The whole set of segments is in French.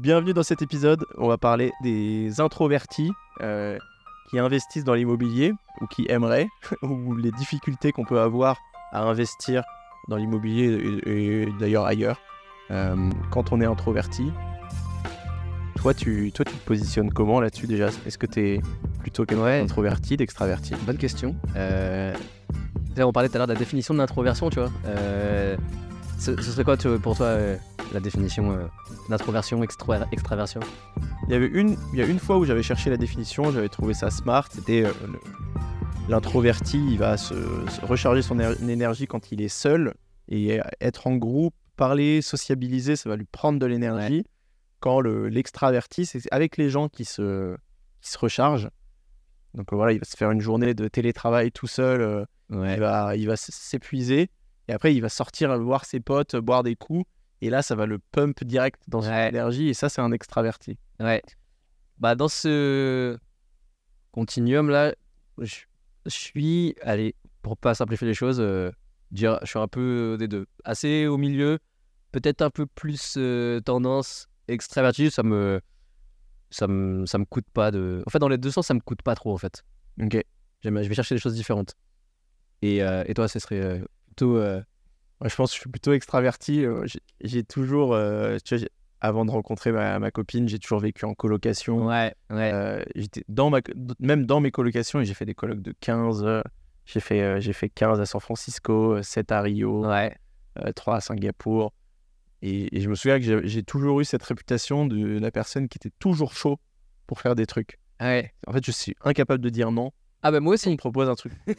Bienvenue dans cet épisode, on va parler des introvertis qui investissent dans l'immobilier ou qui aimeraient, ou les difficultés qu'on peut avoir à investir dans l'immobilier et d'ailleurs ailleurs quand on est introverti. Toi, tu te positionnes comment là-dessus déjà? Est-ce que tu es plutôt introverti, d'extraverti? Bonne question. On parlait tout à l'heure de la définition de l'introversion, tu vois. Ce serait quoi pour toi la définition d'introversion, extraversion? Il y a une fois où j'avais cherché la définition, j'avais trouvé ça smart. C'était l'introverti, il va se recharger son énergie quand il est seul et être en groupe, parler, sociabiliser, ça va lui prendre de l'énergie. Ouais. Quand l'extraverti, c'est avec les gens qui se recharge. Donc voilà, il va se faire une journée de télétravail tout seul, il va s'épuiser et après il va sortir voir ses potes, boire des coups et là ça va le pump direct dans son énergie et ça c'est un extraverti. Ouais. Bah dans ce continuum là, je suis, allez, pour pas simplifier les choses, je suis un peu des deux, assez au milieu, peut-être un peu plus tendance extraverti, ça me coûte pas de... En fait, dans les deux sens, ça me coûte pas trop, en fait. Ok. Je vais chercher des choses différentes. Et toi, ce serait plutôt... Ouais, je pense que je suis plutôt extraverti. J'ai toujours... tu vois, avant de rencontrer ma copine, j'ai toujours vécu en colocation. Ouais. J'étais même dans mes colocations, et j'ai fait des colocs de 15. J'ai fait 15 à San Francisco, 7 à Rio, 3 à Singapour. Et je me souviens que j'ai toujours eu cette réputation de la personne qui était toujours chaud pour faire des trucs. Ouais. En fait, je suis incapable de dire non. Ah bah moi aussi. On me propose un truc. Je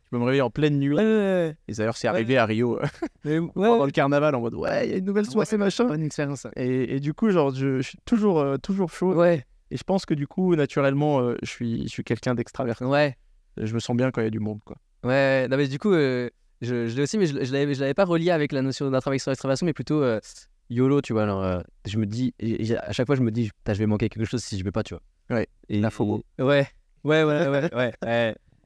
peux me réveiller en pleine nuit. Ouais. Et d'ailleurs, c'est arrivé à Rio pendant le carnaval en mode ouais, il y a une nouvelle soirée, machin. Bonne expérience. Et du coup, genre, je suis toujours chaud. Ouais. Et je pense que du coup, naturellement, je suis quelqu'un d'extraverti. Ouais. Je me sens bien quand il y a du monde, quoi. Ouais. Non mais du coup... Je l'ai aussi, mais je l'avais pas relié avec la notion d'introversion, mais plutôt YOLO, tu vois. Alors, je me dis, à chaque fois, je me dis, je vais manquer quelque chose si je vais pas, tu vois. Ouais, et la FOMO. Ouais.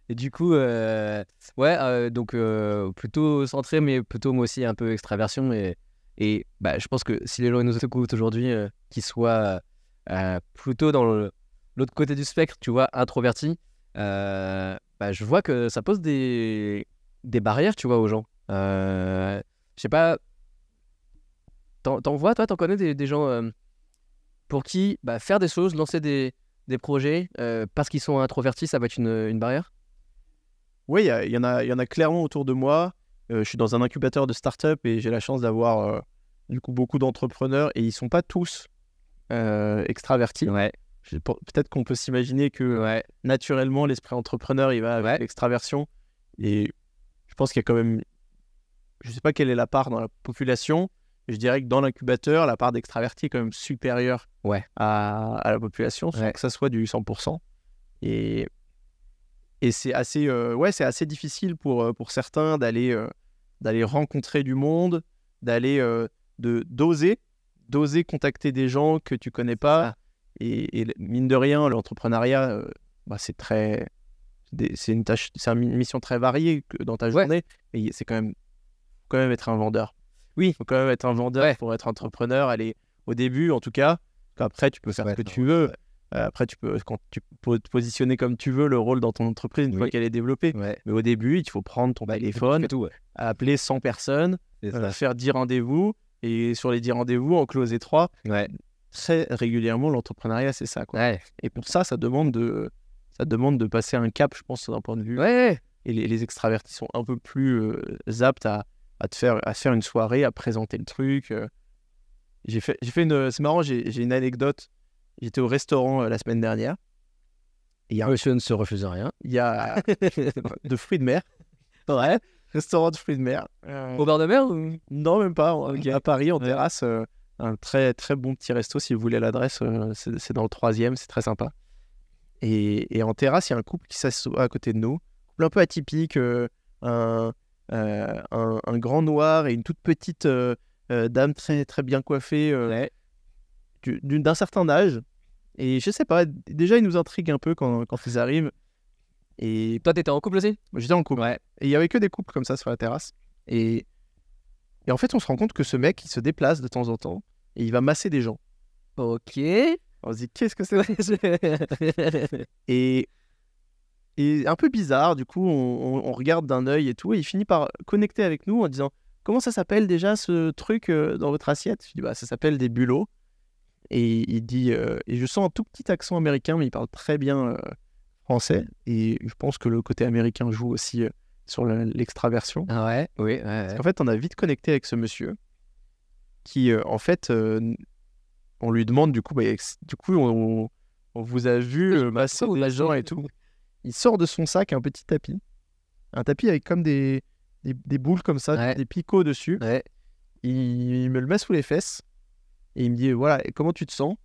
Et du coup, donc plutôt centré, mais plutôt moi aussi un peu extraversion. Et bah, je pense que si les gens nous écoutent aujourd'hui, qu'ils soient plutôt dans l'autre côté du spectre, tu vois, introverti, bah, je vois que ça pose des barrières, tu vois, aux gens. Je sais pas, t'en vois, toi, t'en connais des gens pour qui faire des choses, lancer des projets, parce qu'ils sont introvertis, ça va être une barrière? Oui, il y en a clairement autour de moi. Je suis dans un incubateur de start-up et j'ai la chance d'avoir du coup beaucoup d'entrepreneurs et ils sont pas tous extravertis. Ouais. Peut-être qu'on peut s'imaginer que naturellement l'esprit entrepreneur il va avec l'extraversion et je pense qu'il y a quand même, je sais pas quelle est la part dans la population, mais je dirais que dans l'incubateur, la part d'extravertis est quand même supérieure à la population, sans que ça soit du 100%. Et c'est assez, c'est assez difficile pour certains d'aller rencontrer du monde, d'oser contacter des gens que tu connais pas. Et mine de rien, l'entrepreneuriat, c'est une mission très variée dans ta journée. Et c'est quand même être un vendeur. Oui. Il faut quand même être un vendeur pour être entrepreneur. Allez, au début, en tout cas. Après, tu peux faire ce que tu veux. Après, tu peux te positionner comme tu veux le rôle dans ton entreprise une fois qu'elle est développée. Mais au début, il faut prendre ton téléphone, appeler 100 personnes, faire 10 rendez-vous. Et sur les 10 rendez-vous, en closer 3. Très régulièrement, l'entrepreneuriat, c'est ça, quoi. Et pour ça, ça demande de passer un cap, je pense, d'un point de vue. Et les extravertis sont un peu plus aptes à faire une soirée, à présenter le truc. C'est marrant, j'ai une anecdote. J'étais au restaurant la semaine dernière. Monsieur ne se refuse rien. Il y a de fruits de mer. Restaurant de fruits de mer. Au bord de mer ou... Non, même pas. À Paris, en terrasse. Un très, très bon petit resto. Si vous voulez l'adresse, c'est dans le 3e. C'est très sympa. Et en terrasse, il y a un couple qui s'assoit à côté de nous. Un peu atypique. Un grand noir et une toute petite dame très, très bien coiffée. D'un certain âge. Et je sais pas, déjà ils nous intriguent un peu quand ils arrivent. Et toi t'étais en couple aussi? J'étais en couple. Et il y avait que des couples comme ça sur la terrasse. Et en fait on se rend compte que ce mec il se déplace de temps en temps et il va masser des gens. Ok. On se dit, qu'est-ce que c'est? et un peu bizarre, du coup, on regarde d'un œil et tout, et il finit par connecter avec nous en disant, comment ça s'appelle déjà ce truc dans votre assiette? Je dis, bah, ça s'appelle des bulots. Et il dit, et je sens un tout petit accent américain, mais il parle très bien français. Et je pense que le côté américain joue aussi sur l'extraversion. Ah ouais, oui. Ouais, Parce qu'en fait, on a vite connecté avec ce monsieur qui, en fait, on lui demande, du coup, on vous a vu masser des gens et tout. Il sort de son sac un petit tapis. Un tapis avec comme des boules comme ça, Ouais. des picots dessus. Ouais. Il me le met sous les fesses. Et il me dit, voilà, et comment tu te sens?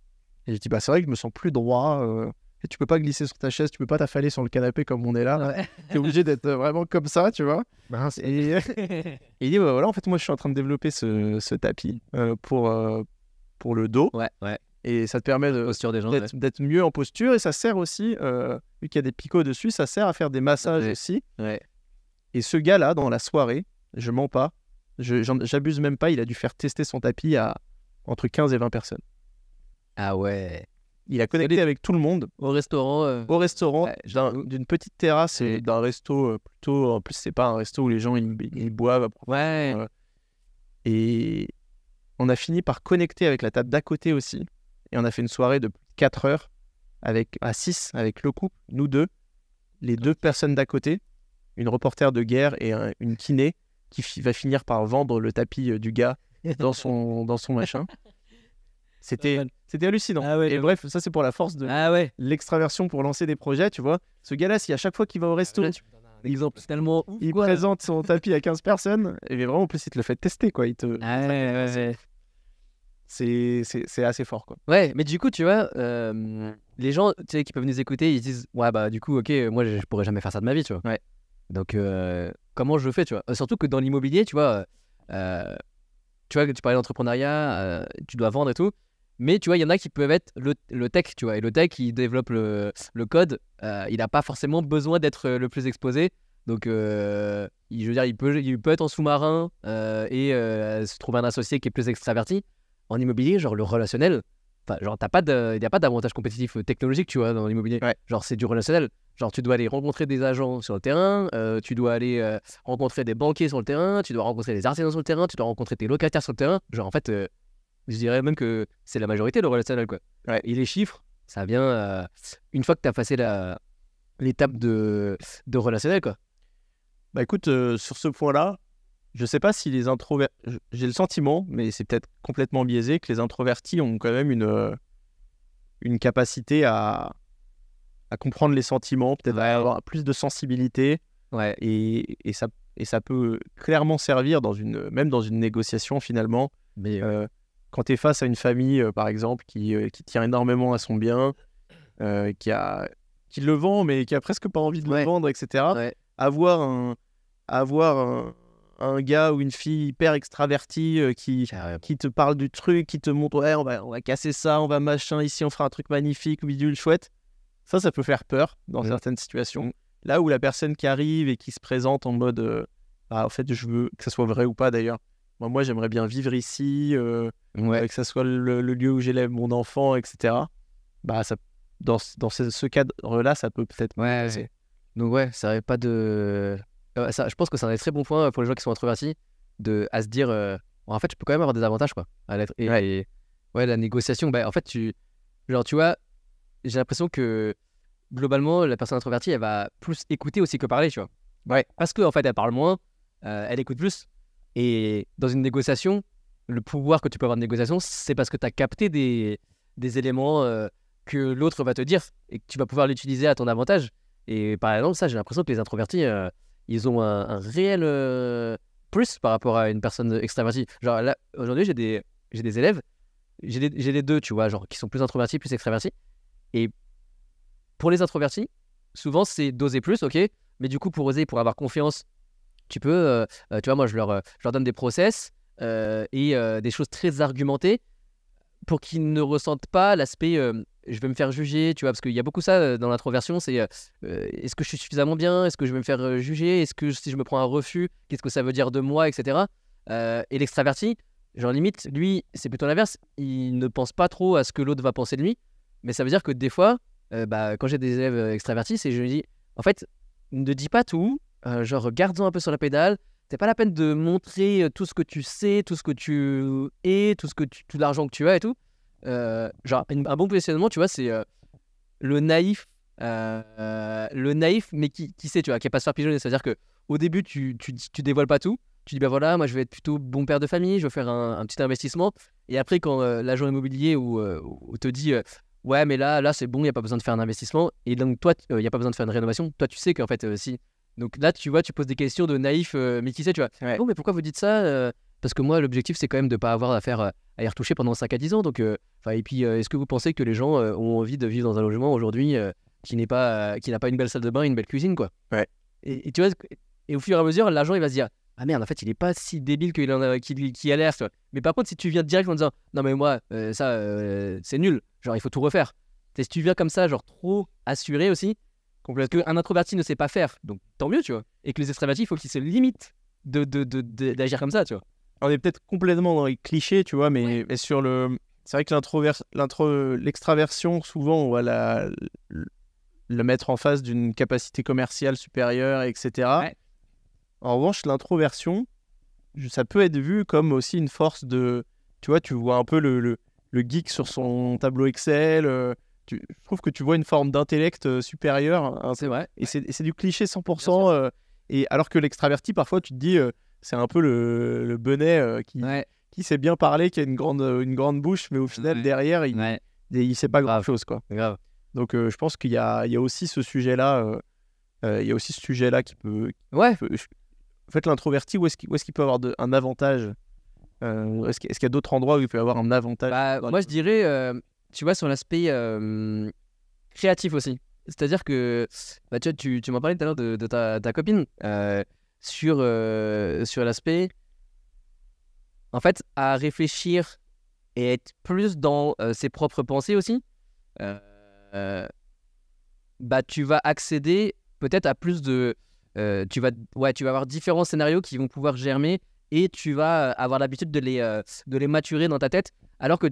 Et je dis, bah c'est vrai que je me sens plus droit. Et tu peux pas glisser sur ta chaise, tu peux pas t'affaler sur le canapé comme on est là. Ouais. T'es obligé d'être vraiment comme ça, tu vois. Et il dit, bah voilà, en fait, moi je suis en train de développer ce tapis pour le dos. Ouais, ouais. Et ça te permet Posture des gens, d'être mieux en posture. Et ça sert aussi, vu qu'il y a des picots dessus, ça sert à faire des massages aussi. Ouais. Et ce gars-là, dans la soirée, je mens pas, j'abuse même pas, il a dû faire tester son tapis à entre 15 et 20 personnes. Ah ouais. Il a connecté avec tout le monde. Au restaurant. Au restaurant, Ouais, d'une petite terrasse et d'un resto plutôt... En plus, c'est pas un resto où les gens ils boivent. Ouais. Et on a fini par connecter avec la table d'à côté aussi. Et on a fait une soirée de 4 heures à 6 avec le couple, nous deux, les deux personnes d'à côté, une reporter de guerre et une kiné qui va finir par vendre le tapis du gars dans son machin. C'était hallucinant. Ah ouais, et bref, ça c'est pour la force de l'extraversion pour lancer des projets, tu vois. Ce gars-là, si à chaque fois qu'il va au resto, exemple tellement ouf, il présente son tapis à 15 personnes, et vraiment en plus il te le fait tester, quoi. C'est assez fort, quoi. Ouais, mais du coup, tu vois, les gens tu sais, qui peuvent nous écouter, ils disent, ouais, bah du coup, ok, moi je pourrais jamais faire ça de ma vie, tu vois. Ouais. Donc, comment je fais, tu vois? Surtout que dans l'immobilier, tu vois, que tu parlais d'entrepreneuriat, tu dois vendre et tout. Mais tu vois, il y en a qui peuvent être le tech, tu vois. Et le tech, il développe le code. Il n'a pas forcément besoin d'être le plus exposé. Donc, je veux dire, il peut être en sous-marin et se trouver un associé qui est plus extraverti. En immobilier, genre le relationnel, genre, il n'y a pas d'avantage compétitif technologique, tu vois, dans l'immobilier. Ouais. Genre, c'est du relationnel. Genre, tu dois aller rencontrer des agents sur le terrain, tu dois aller rencontrer des banquiers sur le terrain, tu dois rencontrer des artisans sur le terrain, tu dois rencontrer tes locataires sur le terrain. Genre, en fait, je dirais même que c'est la majorité le relationnel, quoi. Ouais. Et les chiffres, ça vient une fois que tu as passé l'étape de relationnel, quoi. Bah écoute, sur ce point-là, je sais pas si les introvertis... J'ai le sentiment, mais c'est peut-être complètement biaisé, que les introvertis ont quand même une capacité à comprendre les sentiments, peut-être à avoir plus de sensibilité. Ouais. Et ça peut clairement servir même dans une négociation, finalement. Mais quand tu es face à une famille, par exemple, qui tient énormément à son bien, qui le vend, mais qui a presque pas envie de le vendre, etc. Ouais. Avoir un gars ou une fille hyper extravertie qui te parle du truc, qui te montre, ouais, on va casser ça, on va machin, ici on fera un truc magnifique, bidule, chouette. Ça peut faire peur dans certaines situations. Là où la personne qui arrive et qui se présente en mode, en fait, je veux que ça soit vrai ou pas d'ailleurs. Moi, j'aimerais bien vivre ici, que ça soit le lieu où j'élève mon enfant, etc. Bah, dans ce cadre-là, ça peut peut-être... Ouais. Donc ouais, ça n'avait pas de... je pense que c'est un des très bons points pour les gens qui sont introvertis, à se dire, en fait, je peux quand même avoir des avantages, quoi, à l'être. Et la négociation, bah, en fait, tu vois, j'ai l'impression que globalement, la personne introvertie, elle va plus écouter aussi que parler, tu vois. Ouais. Parce qu'en fait, elle parle moins, elle écoute plus. Et dans une négociation, le pouvoir que tu peux avoir de négociation, c'est parce que tu as capté des éléments que l'autre va te dire et que tu vas pouvoir l'utiliser à ton avantage. Et par exemple, ça, j'ai l'impression que les introvertis, ils ont un réel plus par rapport à une personne extravertie. Genre là, aujourd'hui, j'ai des élèves, j'ai les deux, tu vois, genre qui sont plus introvertis, plus extravertis. Et pour les introvertis, souvent, c'est d'oser plus, ok. Mais du coup, pour oser, pour avoir confiance, tu peux, tu vois, moi, je leur donne des process et des choses très argumentées pour qu'ils ne ressentent pas l'aspect je vais me faire juger, tu vois, parce qu'il y a beaucoup ça dans l'introversion, c'est est-ce que je suis suffisamment bien, est-ce que je vais me faire juger, est-ce que si je me prends un refus, qu'est-ce que ça veut dire de moi, etc. Et l'extraverti, Genre limite, lui, c'est plutôt l'inverse. Il ne pense pas trop à ce que l'autre va penser de lui. Mais ça veut dire que des fois, quand j'ai des élèves extravertis, je lui dis, en fait, ne dis pas tout. Genre, garde-en un peu sur la pédale. C'est pas la peine de montrer tout ce que tu sais, tout ce que tu es, tout l'argent que tu as et tout. Genre, un bon positionnement, tu vois, c'est le naïf, mais qui sait, tu vois, qui est pas se faire pigeonner. C'est-à-dire que au début, tu dévoiles pas tout. Tu dis, ben voilà, moi je vais être plutôt bon père de famille, je vais faire un petit investissement. Et après, quand l'agent immobilier ou te dit, ouais, mais là c'est bon, il n'y a pas besoin de faire un investissement. Et donc, toi, il n'y a pas besoin de faire une rénovation. Toi, tu sais qu'en fait, si. Donc là, tu vois, tu poses des questions de naïf, mais qui sait, tu vois. Ouais. Oh, mais pourquoi vous dites ça parce que moi, l'objectif, c'est quand même de ne pas avoir à y retoucher pendant 5 à 10 ans. Donc, et puis, est-ce que vous pensez que les gens ont envie de vivre dans un logement aujourd'hui qui n'a pas une belle salle de bain et une belle cuisine, quoi. Ouais. Et tu vois, et au fur et à mesure, l'agent, il va se dire, ah merde, en fait, il est pas si débile qu'il a l'air, tu vois. Mais par contre, si tu viens direct en disant, non, mais moi, c'est nul, genre, il faut tout refaire. Si tu viens comme ça, genre, trop assuré aussi, parce qu'un introverti ne sait pas faire, donc tant mieux, tu vois. Et que les extravertis, il faut qu'ils se limitent d'agir comme ça, tu vois. On est peut-être complètement dans les clichés, tu vois, mais sur le... C'est vrai que l'extraversion, souvent, on va le mettre en face d'une capacité commerciale supérieure, etc. Ouais. En revanche, l'introversion, ça peut être vu comme aussi une force de... Tu vois, tu vois un peu le geek sur son tableau Excel. Je trouve que tu vois une forme d'intellect supérieur. Hein, c'est vrai. Et c'est du cliché 100%. Et alors que l'extraverti, parfois, tu te dis... c'est un peu le benet qui sait bien parler, qui a une grande bouche, mais au final, derrière, il sait pas grand-chose, quoi. Grave. Donc, je pense qu'il y a aussi ce sujet-là. Il y a aussi ce sujet-là qui peut... En fait, l'introverti, où est-ce qu'il peut avoir un avantage Est-ce qu'il y a d'autres endroits où il peut avoir un avantage moi, je dirais, tu vois, sur l'aspect créatif aussi. C'est-à-dire que, tu m'en parlais tout à l'heure de ta copine. Sur l'aspect, en fait, à réfléchir et être plus dans ses propres pensées aussi, tu vas accéder peut-être à plus de... tu vas avoir différents scénarios qui vont pouvoir germer et tu vas avoir l'habitude de les maturer dans ta tête, alors que,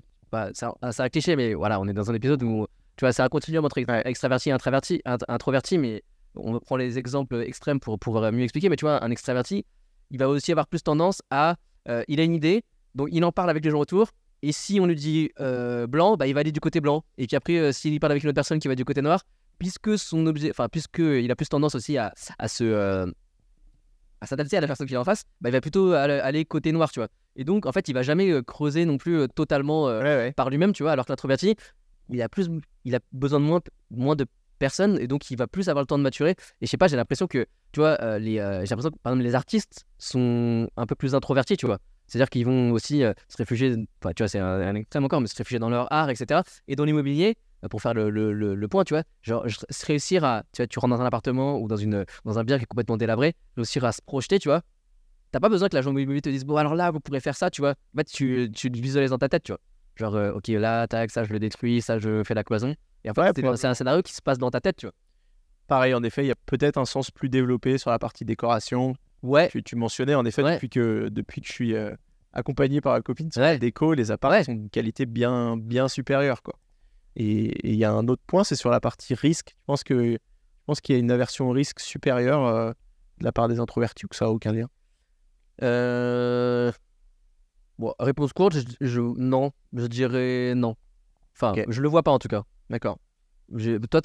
c'est un cliché, mais voilà, on est dans un épisode où, tu vois, c'est un continuum entre extraverti et introverti, mais on prend les exemples extrêmes pour pouvoir mieux expliquer, mais tu vois, un extraverti, il va aussi avoir plus tendance à... il a une idée, donc il en parle avec les gens autour, et si on lui dit blanc, il va aller du côté blanc. Et puis après, s'il parle avec une autre personne qui va du côté noir, puisqu'il a plus tendance aussi à s'adapter à la personne qui est en face, il va plutôt aller côté noir, tu vois. Et donc, en fait, il va jamais creuser non plus totalement par lui-même, tu vois, alors que l'introverti, il a besoin de moins de personne, et donc il va plus avoir le temps de maturer. Et je sais pas, j'ai l'impression que, tu vois, j'ai l'impression que par exemple les artistes sont un peu plus introvertis, tu vois. C'est-à-dire qu'ils vont aussi se réfugier, tu vois, c'est un extrême encore, mais se réfugier dans leur art, etc. Et dans l'immobilier, pour faire le point, tu vois, genre réussir à, tu vois, tu rentres dans un appartement ou dans un bien qui est complètement délabré, réussir à se projeter, tu vois. T'as pas besoin que l'agent immobilier te dise, bon alors là, vous pourrez faire ça, tu vois. En fait, tu le visualises dans ta tête, tu vois. Genre, ok, là, tac, ça je le détruis, ça je fais la cloison. Et en fait, c'est un scénario qui se passe dans ta tête, tu vois. Pareil, en effet, il y a peut-être un sens plus développé sur la partie décoration. Ouais. Tu mentionnais, en effet, depuis que je suis accompagné par la copine sur la déco, les appareils sont d'une qualité bien, bien supérieure, quoi. Et il y a un autre point, c'est sur la partie risque. Je pense qu'il y a une aversion au risque supérieure de la part des introvertis, ou que ça n'a aucun lien. Bon, réponse courte, non, je dirais non. Enfin, je le vois pas en tout cas. D'accord. Toi,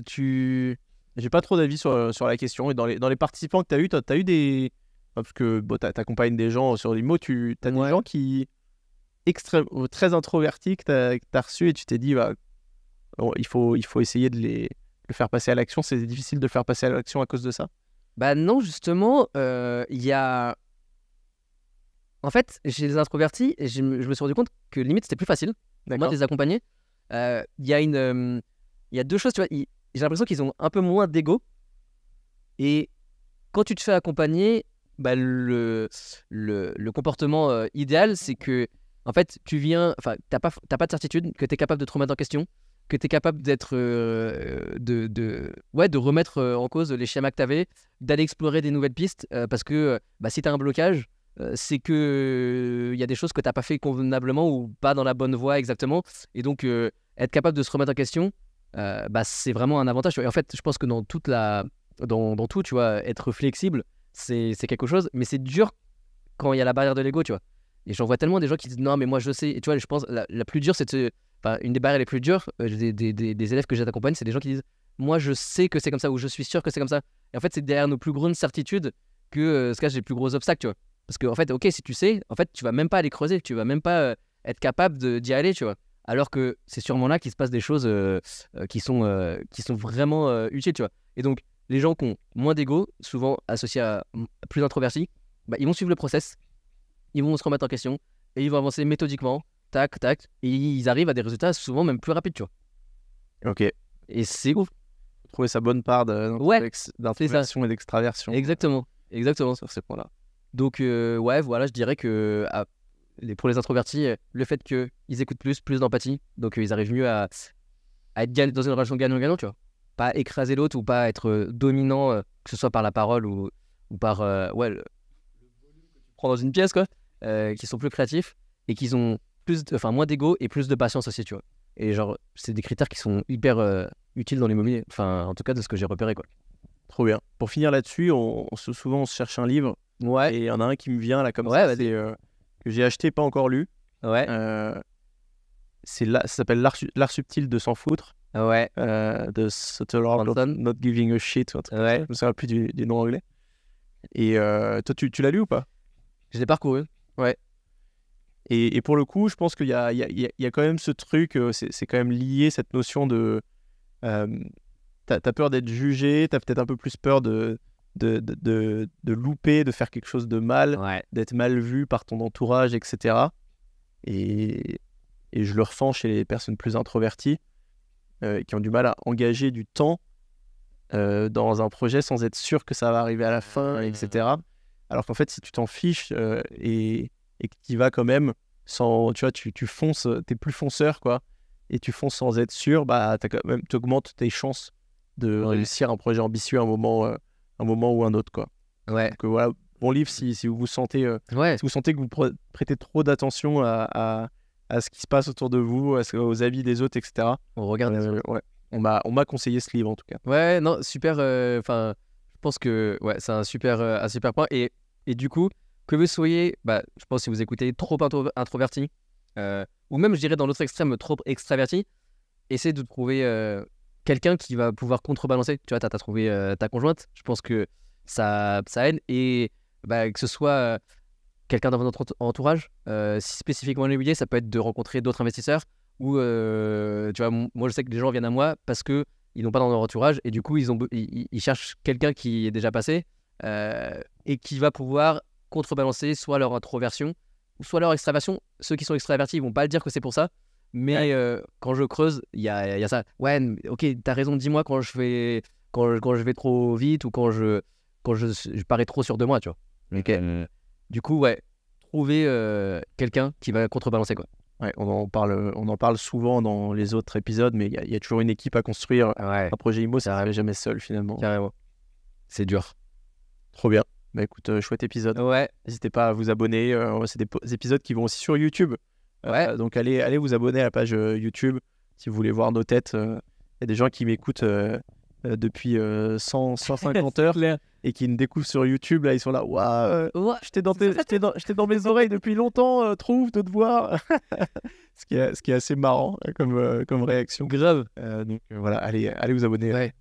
tu... J'ai pas trop d'avis sur la question. Et dans les participants que tu as eu des... Parce que t'accompagnes des gens sur l'IMO, tu as des gens qui... très introvertis que t'as reçus et tu t'es dit, il faut essayer de le faire passer à l'action. C'est difficile de le faire passer à l'action à cause de ça? Non, justement, il y a... En fait, chez les introvertis, je me suis rendu compte que limite c'était plus facile moi de les accompagner. Il y a deux choses, tu vois. J'ai l'impression qu'ils ont un peu moins d'ego. Et quand tu te fais accompagner, le comportement idéal, c'est que, en fait, tu viens, enfin, t'as pas de certitude, que tu es capable de te remettre en question, que tu es capable d'être, de remettre en cause les schémas que tu avais, d'aller explorer des nouvelles pistes, parce que si tu as un blocage, c'est que il y a des choses que tu n'as pas fait convenablement ou pas dans la bonne voie exactement. Et donc, être capable de se remettre en question, c'est vraiment un avantage. Et en fait, je pense que dans tout, tu vois, être flexible, c'est quelque chose, mais c'est dur quand il y a la barrière de l'ego, tu vois. Et j'en vois tellement des gens qui disent non, mais moi je sais. Et tu vois, je pense la plus dure, une des barrières les plus dures des élèves que j'accompagne, c'est des gens qui disent moi je sais que c'est comme ça ou je suis sûr que c'est comme ça. Et en fait, c'est derrière nos plus grandes certitudes que se cachent les plus gros obstacles, tu vois. Parce que en fait, ok, si tu sais, en fait, tu vas même pas aller creuser, tu vas même pas être capable d'y aller, tu vois. Alors que c'est sûrement là qu'il se passe des choses qui sont vraiment utiles, tu vois. Et donc, les gens qui ont moins d'ego, souvent associés à plus introvertis, ils vont suivre le process, ils vont se remettre en question et ils vont avancer méthodiquement, tac, tac, et ils arrivent à des résultats souvent même plus rapides, tu vois. Ok. Et c'est ouf. Trouver sa bonne part d'introversion et d'extraversion. Exactement sur ces points-là. Donc, voilà, je dirais que pour les introvertis, le fait qu'ils écoutent plus d'empathie, donc ils arrivent mieux à être dans une relation gagnant-gagnant, tu vois. Pas écraser l'autre ou pas être dominant, que ce soit par la parole ou par le volume que tu prends dans une pièce, quoi. Qui sont plus créatifs et qui ont moins d'ego et plus de patience aussi, tu vois. Et genre, c'est des critères qui sont hyper utiles dans l'immobilier. Enfin, en tout cas, de ce que j'ai repéré, quoi. Trop bien. Pour finir là-dessus, souvent on se cherche un livre. Ouais. Et il y en a un qui me vient là comme ça, que j'ai acheté, pas encore lu. Ouais. Ça s'appelle L'art subtil de s'en foutre. Ouais. De Subtle Art of Not Giving a Shit. Ouais. Je me souviens plus du nom anglais. Et toi, tu l'as lu ou pas? Je l'ai parcouru. Ouais. Et pour le coup, je pense qu'il y a quand même ce truc, c'est quand même lié, cette notion de... t'as peur d'être jugé, t'as peut-être un peu plus peur de louper, de faire quelque chose de mal, d'être mal vu par ton entourage, etc. Et je le ressens chez les personnes plus introverties, qui ont du mal à engager du temps dans un projet sans être sûr que ça va arriver à la fin, etc. Alors qu'en fait, si tu t'en fiches et que tu y vas quand même, tu vois, tu fonces, t'es plus fonceur, quoi, et tu fonces sans être sûr, t'augmentes tes chances de réussir un projet ambitieux à un moment ou un autre, quoi. Ouais. Donc voilà, bon livre si vous vous sentez, si vous sentez que vous prêtez trop d'attention à ce qui se passe autour de vous, aux avis des autres, etc. On regarde. Ouais. On m'a conseillé ce livre en tout cas. Ouais, non, super. Enfin, je pense que c'est un super point. Et du coup, que vous soyez, je pense que si vous écoutez trop introverti, ou même je dirais dans l'autre extrême trop extraverti, essayez de trouver quelqu'un qui va pouvoir contrebalancer. Tu vois, t'as trouvé ta conjointe. Je pense que ça aide. Et que ce soit quelqu'un dans votre entourage, si spécifiquement l'immobilier, ça peut être de rencontrer d'autres investisseurs. Ou tu vois, moi je sais que les gens viennent à moi parce que ils n'ont pas dans leur entourage et du coup ils cherchent quelqu'un qui est déjà passé et qui va pouvoir contrebalancer soit leur introversion ou soit leur extraversion. Ceux qui sont extravertis ils vont pas le dire que c'est pour ça, mais quand je creuse il y a ça. Ouais, ok, t'as raison, dis-moi quand je vais trop vite ou quand je parais trop sûr de moi, tu vois. Okay. Du coup trouver quelqu'un qui va contrebalancer, quoi. Ouais, on en parle souvent dans les autres épisodes, mais il y a toujours une équipe à construire. Un projet IMO, ça n'arrive jamais seul finalement. Carrément. C'est dur. Trop bien. Écoute, chouette épisode. Ouais. N'hésitez pas à vous abonner. C'est des épisodes qui vont aussi sur YouTube. Donc allez vous abonner à la page YouTube si vous voulez voir nos têtes. Il y a des gens qui m'écoutent depuis 150 heures et qui me découvrent sur YouTube. Là, ils sont là. Waouh, j'étais dans mes oreilles depuis longtemps. Trouve de te voir. ce qui est assez marrant comme réaction. Grave. Donc voilà, allez vous abonner. Ouais.